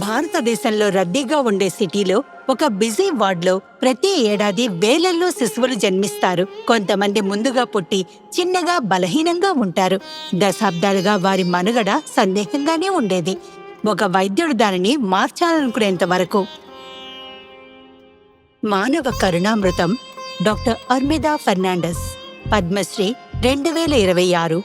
భారతదేశంలో రద్దీగా ఉండే సిటీలో ఒక బిజీ వార్డులో ప్రతి ఏడాది వేలల్లో శిశువులు జన్మిస్తారు. కొంతమంది ముందుగా పుట్టి చిన్నగా బలహీనంగా ఉంటారు. దశాబ్దాలుగా వారి మనుగడ సందేహంగానే ఉండేది. ఒక వైద్యుడు దానిని మార్చాలనుకునేంత వరకు. మానవ కరుణామృతం డాక్టర్ అర్మిదా ఫెర్నాండెస్, పద్మశ్రీ 2026.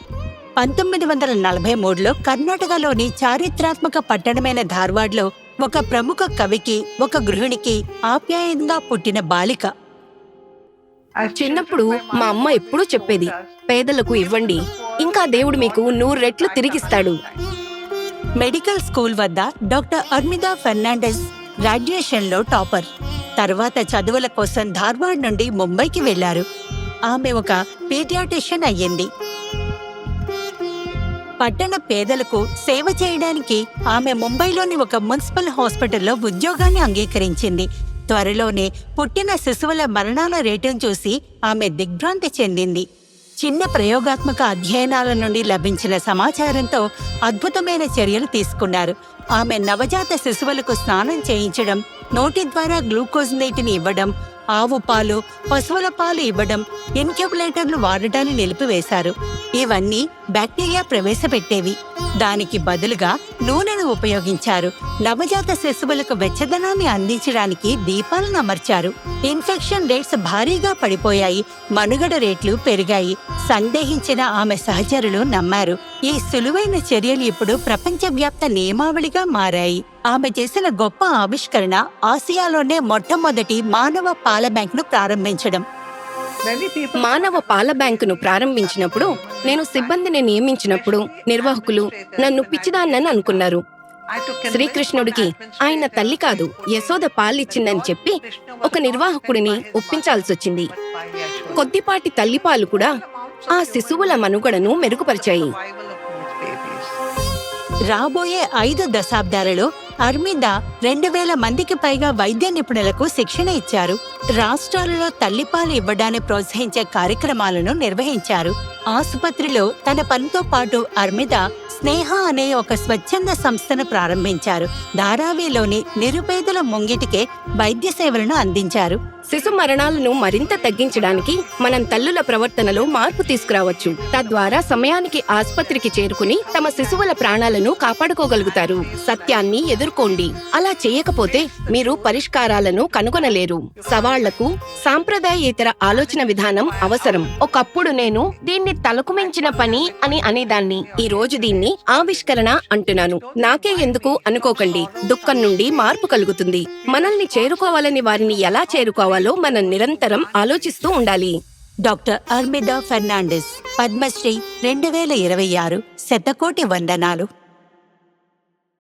1943లో కర్ణాటకలోని చారిత్రాత్మక పట్టణమైన ధార్వాడ్లో ఒక ప్రముఖ కవికి, ఒక గృహిణికి ఆప్యాయంగా పుట్టిన బాలిక. చిన్నప్పుడు మా అమ్మ ఎప్పుడూ చెప్పేది, పేదలకు ఇవ్వండి, ఇంకా దేవుడు మీకు 100 రెట్లు తిరిగిస్తాడు. మెడికల్ స్కూల్ వద్ద డాక్టర్ అర్మిదా ఫెర్నాండెస్ గ్రాడ్యుయేషన్లో టాపర్. తర్వాత చదువుల కోసం ధార్వాడ్ నుండి ముంబైకి వెళ్లారు. ఆమె ఒక పీడియాట్రిషియన్ అయ్యింది. పట్టణ పేదలకు సేవ చేయడానికి ఆమె ముంబైలోని ఒక మున్సిపల్ హాస్పిటల్లో ఉద్యోగాన్ని అంగీకరించింది. త్వరలోనే పుట్టిన శిశువుల మరణాల రేటును చూసి ఆమె దిగ్భ్రాంతి చెందింది. చిన్న ప్రయోగాత్మక అధ్యయనాల నుండి లభించిన సమాచారంతో అద్భుతమైన చర్యలు తీసుకున్నారు. ఆమె నవజాత శిశువులకు స్నానం చేయించడం, నోటి ద్వారా గ్లూకోజ్ నీటిని ఇవ్వడం, ఆవు పాలు, పశువుల పాలు ఇవ్వడం, ఇన్క్యుబులేటర్లు వాడటాన్ని నిలిపివేశారు. ఇవన్నీ బ్యాక్టీరియా ప్రవేశపెట్టేవి. దానికి బదులుగా నూనెను ఉపయోగించారు. నవజాత శిశువులకు వెచ్చదనాన్ని అందించడానికి దీపాలను అమర్చారు. ఇన్ఫెక్షన్ రేట్స్ భారీగా పడిపోయాయి. మనుగడ రేట్లు పెరిగాయి. సందేహించిన ఆమె సహచరులు నమ్మారు. ఈ సులువైన చర్యలు ఇప్పుడు ప్రపంచవ్యాప్త నియమావళిగా మారాయి. ఆమె చేసిన గొప్ప ఆవిష్కరణ ఆసియాలోనే మొట్టమొదటి మానవ పాల బ్యాంకును ప్రారంభించడం. మానవ పాల బ్యాంకును ప్రారంభించినప్పుడు, నేను సిబ్బందిని నియమించినప్పుడు నిర్వాహకులు నన్ను పిచ్చిదాన్నని అనుకున్నారు. శ్రీకృష్ణుడికి ఆయన తల్లి కాదు, యశోద పాలిచ్చిందని చెప్పి ఒక నిర్వాహకుడిని ఒప్పించాల్సొచ్చింది. కొద్దిపాటి తల్లిపాలు కూడా ఆ శిశువుల మనుగడను మెరుగుపరిచాయి. రాబోయే 5 దశాబ్దాలలో అర్మిదా 2000 మందికి పైగా వైద్య నిపుణులకు శిక్షణ ఇచ్చారు. రాష్ట్రాలలో తల్లిపాలు ఇవ్వడాన్ని ప్రోత్సహించే కార్యక్రమాలను నిర్వహించారు. ఆసుపత్రిలో తన పనితో పాటు అర్మిదా స్నేహ అనే ఒక స్వచ్ఛంద సంస్థను ప్రారంభించారు. ధారావిలోని నిరుపేదల ముంగిటికే వైద్య సేవలను అందించారు. శిశు మరణాలను మరింత తగ్గించడానికి మనం తల్లుల ప్రవర్తనలో మార్పు తీసుకురావచ్చు. తద్వారా సమయానికి ఆసుపత్రికి చేరుకుని తమ శిశువుల ప్రాణాలను కాపాడుకోగలుగుతారు. సత్యాన్ని ఎదుర్కోండి. అలా చేయకపోతే మీరు పరిష్కారాలను కనుగొనలేరు. సవాళ్లకు సాంప్రదాయేతర ఆలోచన విధానం అవసరం. ఒకప్పుడు నేను దీన్ని తలకు మించిన పని అని అనేదాన్ని. ఈ రోజు దీన్ని ఆవిష్కరణ అంటున్నాను. నాకే ఎందుకు అనుకోకండి. దుఃఖం నుండి మార్పు కలుగుతుంది. మనల్ని చేరుకోవాలని వారిని ఎలా చేరుకోవాలో మనం నిరంతరం ఆలోచిస్తూ ఉండాలి. Doctor Armida Fernandes, Padma Shri 2026. శతకోటి వందనాలు.